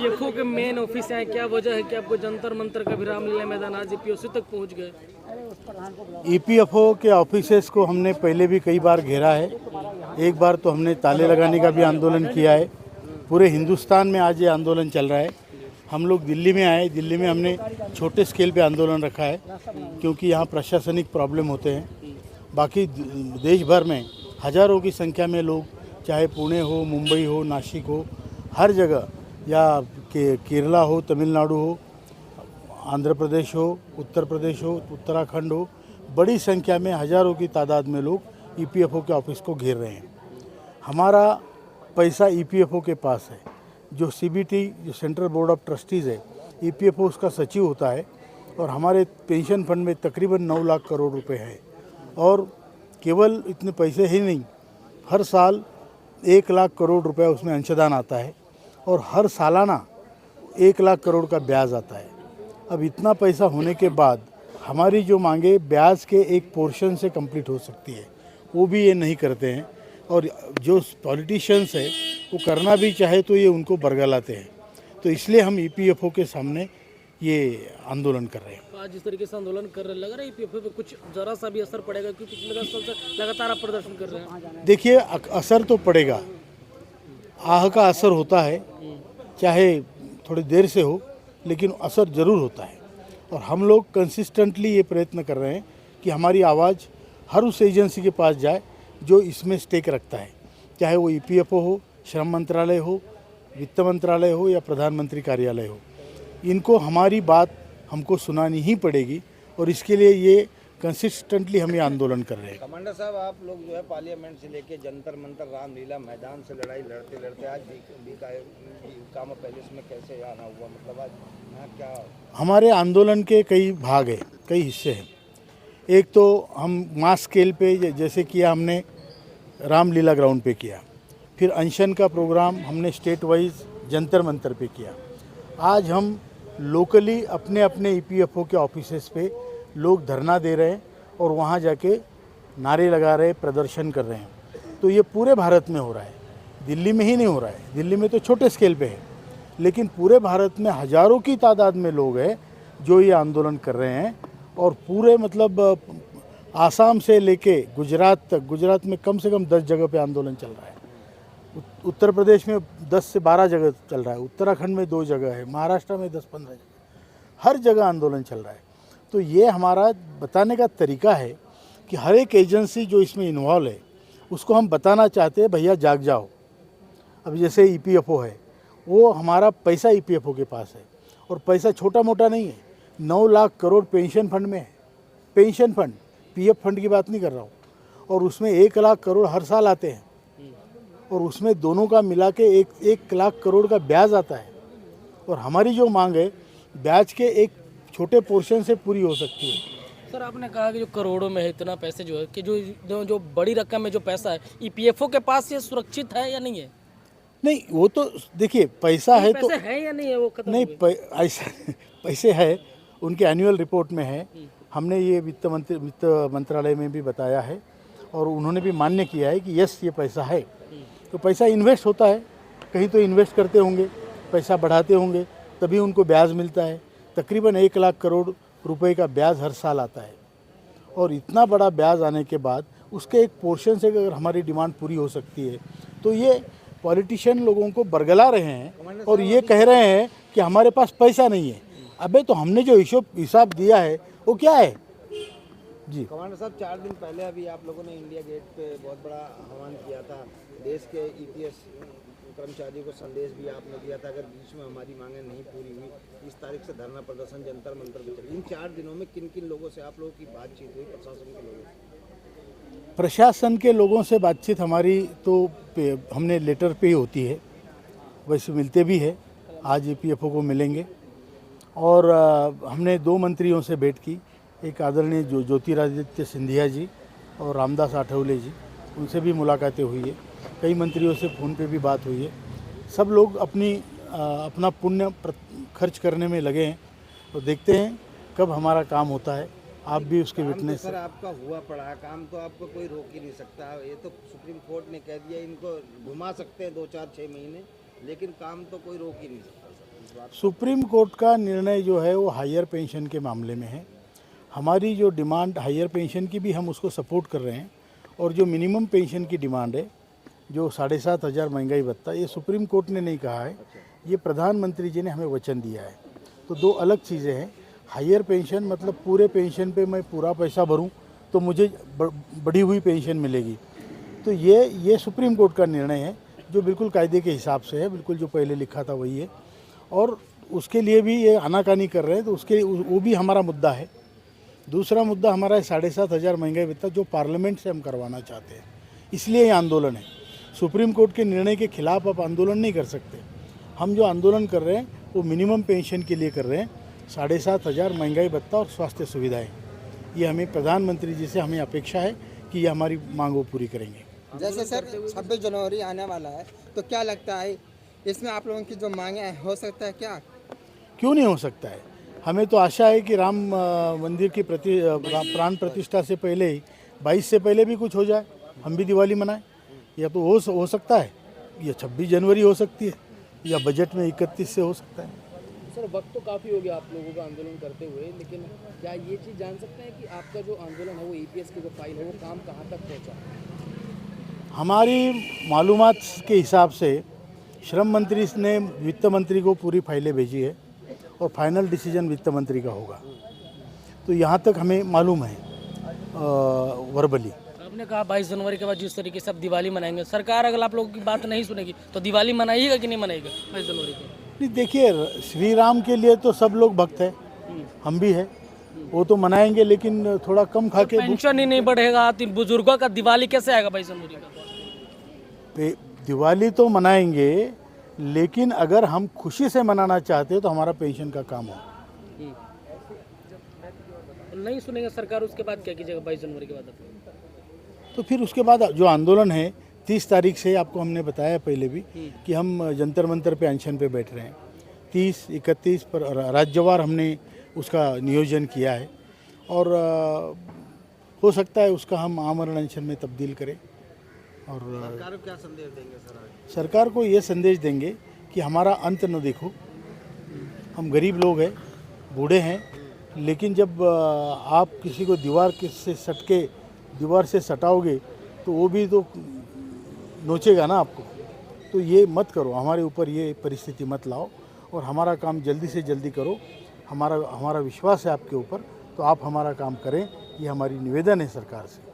EPFO के main office है, क्या वजह है कि आपको जंतर मंतर का भी रामलीला मैदान आज ईपीएफओ तक पहुंच गए? ईपीएफओ के ऑफिसेस को हमने पहले भी कई बार घेरा है। एक बार तो हमने ताले लगाने का भी आंदोलन किया है। पूरे हिंदुस्तान में आज ये आंदोलन चल रहा है। हम लोग दिल्ली में आए, दिल्ली में हमने छोटे स्केल पे आंदोलन रखा है क्योंकि यहाँ प्रशासनिक प्रॉब्लम होते हैं। बाकी देश भर में हज़ारों की संख्या में लोग, चाहे पुणे हो, मुंबई हो, नासिक हो, हर जगह, या केरला हो, तमिलनाडु हो, आंध्र प्रदेश हो, उत्तर प्रदेश हो, उत्तराखंड हो, बड़ी संख्या में हज़ारों की तादाद में लोग ईपीएफओ के ऑफिस को घेर रहे हैं। हमारा पैसा ईपीएफओ के पास है। जो सीबीटी, जो सेंट्रल बोर्ड ऑफ ट्रस्टीज़ है, ईपीएफओ उसका सचिव होता है और हमारे पेंशन फंड में तकरीबन 9 लाख करोड़ रुपए है। और केवल इतने पैसे ही नहीं, हर साल 1 लाख करोड़ रुपए उसमें अंशदान आता है और हर सालाना 1 लाख करोड़ का ब्याज आता है। अब इतना पैसा होने के बाद हमारी जो मांगे ब्याज के एक पोर्शन से कंप्लीट हो सकती है, वो भी ये नहीं करते हैं। और जो पॉलिटिशियंस है वो करना भी चाहे तो ये उनको बरगलाते हैं। तो इसलिए हम ईपीएफओ के सामने ये आंदोलन कर रहे हैं। आज जिस तरीके से आंदोलन कर रहे हैं, लग रहा है ईपीएफओ पे कुछ जरा सा भी असर पड़ेगा? क्योंकि पिछले 10 साल से लगातार आप प्रदर्शन कर रहे हैं। देखिए, असर तो पड़ेगा, आह का असर होता है, चाहे थोड़ी देर से हो, लेकिन असर ज़रूर होता है। और हम लोग कंसिस्टेंटली ये प्रयत्न कर रहे हैं कि हमारी आवाज़ हर उस एजेंसी के पास जाए जो इसमें स्टेक रखता है, चाहे वो ईपीएफओ हो, श्रम मंत्रालय हो, वित्त मंत्रालय हो या प्रधानमंत्री कार्यालय हो। इनको हमारी बात हमको सुनानी ही पड़ेगी और इसके लिए ये कंसिस्टेंटली हम ये आंदोलन कर रहे हैं। कमांडर साहब, आप लोग जो है पार्लियामेंट से लेके जंतर मंतर, रामलीला मैदान से लड़ाई लड़ते लड़ते आज बीकामा पैलेस में कैसे आना हुआ? मतलब आज यहाँ क्या? हमारे आंदोलन के कई भाग हैं, कई हिस्से हैं। एक तो हम मास स्केल पे जैसे किया, हमने रामलीला ग्राउंड पे किया। फिर अनशन का प्रोग्राम हमने स्टेट वाइज जंतर मंतर पे किया। आज हम लोकली अपने अपने ईपीएफओ के ऑफिसेस पे लोग धरना दे रहे हैं और वहाँ जाके नारे लगा रहे, प्रदर्शन कर रहे हैं। तो ये पूरे भारत में हो रहा है, दिल्ली में ही नहीं हो रहा है। दिल्ली में तो छोटे स्केल पे है, लेकिन पूरे भारत में हज़ारों की तादाद में लोग हैं जो ये आंदोलन कर रहे हैं। और पूरे मतलब आसाम से लेके गुजरात तक, गुजरात में कम से कम 10 जगह पे आंदोलन चल रहा है। उत्तर प्रदेश में 10 से 12 जगह चल रहा है, उत्तराखंड में 2 जगह है, महाराष्ट्र में 10-15 जगह, हर जगह आंदोलन चल रहा है। तो ये हमारा बताने का तरीका है कि हर एक एजेंसी जो इसमें इन्वॉल्व है उसको हम बताना चाहते हैं, भैया जाग जाओ। अब जैसे ईपीएफओ है, वो हमारा पैसा ईपीएफओ के पास है और पैसा छोटा मोटा नहीं है। 9 लाख करोड़ पेंशन फंड में है। पेंशन फंड, पीएफ फंड की बात नहीं कर रहा हूँ। और उसमें 1 लाख करोड़ हर साल आते हैं और उसमें दोनों का मिला के 1 लाख करोड़ का ब्याज आता है। और हमारी जो मांग है ब्याज के एक छोटे पोर्शन से पूरी हो सकती है। सर, आपने कहा कि जो करोड़ों में है इतना पैसे जो है कि जो बड़ी रकम में जो पैसा है ईपीएफओ के पास, ये सुरक्षित है या नहीं है? नहीं, वो तो देखिए, पैसा है तो पैसे है या नहीं है, वो खत्म नहीं, हो गए। ऐसा पैसे है, उनके एनुअल रिपोर्ट में है। हमने ये वित्त मंत्रालय में भी बताया है और उन्होंने भी मान्य किया है कि यस, ये पैसा है। तो पैसा इन्वेस्ट होता है, कहीं तो इन्वेस्ट करते होंगे, पैसा बढ़ाते होंगे, तभी उनको ब्याज मिलता है। तकरीबन 1 लाख करोड़ रुपए का ब्याज हर साल आता है। और इतना बड़ा ब्याज आने के बाद उसके एक पोर्शन से अगर हमारी डिमांड पूरी हो सकती है, तो ये पॉलिटिशियन लोगों को बरगला रहे हैं और ये कह रहे हैं कि हमारे पास पैसा नहीं है। अबे तो हमने जो हिसाब दिया है वो क्या है जी? कमांडर साहब, 4 दिन पहले अभी आप लोगों ने इंडिया गेट पे बहुत बड़ा आह्वान किया था। देश के ईपीएस कर्मचारियों को संदेश भी आपने दिया था, अगर बीच में हमारी मांगें नहीं पूरी हुई, 30 तारीख से धरना प्रदर्शन जंतर मंतर भी चलेगी। इन 4 दिनों में किन किन लोगों से आप लोगों की बातचीत हुई, प्रशासन के लोगों से? प्रशासन के लोगों से बातचीत हमारी तो हमने लेटर पे ही होती है, वैसे मिलते भी है। आज ईपीएफओ को मिलेंगे और हमने 2 मंत्रियों से भेंट की, एक आदरणीय ज्योतिरादित्य सिंधिया जी और रामदास आठवले जी, उनसे भी मुलाकातें हुई है। कई मंत्रियों से फ़ोन पे भी बात हुई है। सब लोग अपना पुण्य खर्च करने में लगे हैं तो देखते हैं कब हमारा काम होता है। आप भी उसके विटनेस। सर, आपका हुआ पड़ा काम तो आपको कोई रोक ही नहीं सकता। ये तो सुप्रीम कोर्ट ने कह दिया, इनको घुमा सकते हैं 2, 4, 6 महीने, लेकिन काम तो कोई रोक ही नहीं सकता। इस बात? सुप्रीम कोर्ट का निर्णय जो है वो हायर पेंशन के मामले में है। हमारी जो डिमांड हायर पेंशन की भी हम उसको सपोर्ट कर रहे हैं, और जो मिनिमम पेंशन की डिमांड है जो 7,500 महंगाई भत्ता, ये सुप्रीम कोर्ट ने नहीं कहा है, ये प्रधानमंत्री जी ने हमें वचन दिया है। तो दो अलग चीज़ें हैं। हायर पेंशन मतलब पूरे पेंशन पे मैं पूरा पैसा भरूं तो मुझे बढ़ी हुई पेंशन मिलेगी। तो ये सुप्रीम कोर्ट का निर्णय है जो बिल्कुल कायदे के हिसाब से है, बिल्कुल जो पहले लिखा था वही है, और उसके लिए भी ये आनाकानी कर रहे हैं, तो उसके वो भी हमारा मुद्दा है। दूसरा मुद्दा हमारा है 7,500 महंगाई भत्ता जो पार्लियामेंट से हम करवाना चाहते हैं, इसलिए ये आंदोलन है। सुप्रीम कोर्ट के निर्णय के खिलाफ आप आंदोलन नहीं कर सकते। हम जो आंदोलन कर रहे हैं वो मिनिमम पेंशन के लिए कर रहे हैं, 7,500 महंगाई भत्ता और स्वास्थ्य सुविधाएं। ये हमें प्रधानमंत्री जी से हमें अपेक्षा है कि ये हमारी मांग वो पूरी करेंगे। जैसे सर 26 जनवरी आने वाला है, तो क्या लगता है इसमें आप लोगों की जो मांगे हैं हो सकता है क्या? क्यों नहीं हो सकता है? हमें तो आशा है कि राम मंदिर की प्राण प्रतिष्ठा से पहले ही 22 से पहले भी कुछ हो जाए, हम भी दिवाली मनाएं। या तो हो सकता है, या 26 जनवरी हो सकती है, या बजट में 31 से हो सकता है। सर वक्त तो काफ़ी हो गया आप लोगों का आंदोलन करते हुए, लेकिन क्या ये चीज़ जान सकते हैं कि आपका जो आंदोलन है वो ईपीएस की जो फाइल है वो काम कहाँ तक पहुँचा? हमारी मालूमात के हिसाब से श्रम मंत्री ने वित्त मंत्री को पूरी फाइलें भेजी है, और फाइनल डिसीजन वित्त मंत्री का होगा। तो यहाँ तक हमें मालूम है वर्बली। आपने कहा 22 जनवरी के बाद जिस तरीके से आप दिवाली मनाएंगे, सरकार अगर आप लोगों की बात नहीं सुनेगी तो दिवाली मनाइएगा कि नहीं मनाएगा 22 जनवरी को? नहीं, देखिए, श्री राम के लिए तो सब लोग भक्त हैं, हम भी हैं, वो तो मनाएंगे, लेकिन थोड़ा कम खा के पेंशन ही नहीं बढ़ेगा तो बुजुर्गों का दिवाली कैसे आएगा 22 जनवरी का? दिवाली तो मनाएंगे, लेकिन अगर हम खुशी से मनाना चाहते हैं तो हमारा पेंशन का काम हो। नहीं सुनेंगे सरकार, उसके बाद क्या कीजिएगा 22 जनवरी के बाद आप? तो फिर उसके बाद जो आंदोलन है 30 तारीख से, आपको हमने बताया पहले भी कि हम जंतर मंतर पे अनशन पे बैठ रहे हैं। 30, 31 पर राज्यवार हमने उसका नियोजन किया है, और हो सकता है उसका हम आमरण अनशन में तब्दील करें। और सरकार को क्या संदेश देंगे सर आज? सरकार को ये संदेश देंगे कि हमारा अंत न देखो, हम गरीब लोग हैं, बूढ़े हैं, लेकिन जब आप किसी को दीवार से सटाओगे तो वो भी तो नोचेगा ना आपको। तो ये मत करो, हमारे ऊपर ये परिस्थिति मत लाओ, और हमारा काम जल्दी से जल्दी करो। हमारा विश्वास है आपके ऊपर, तो आप हमारा काम करें, ये हमारी निवेदन है सरकार से।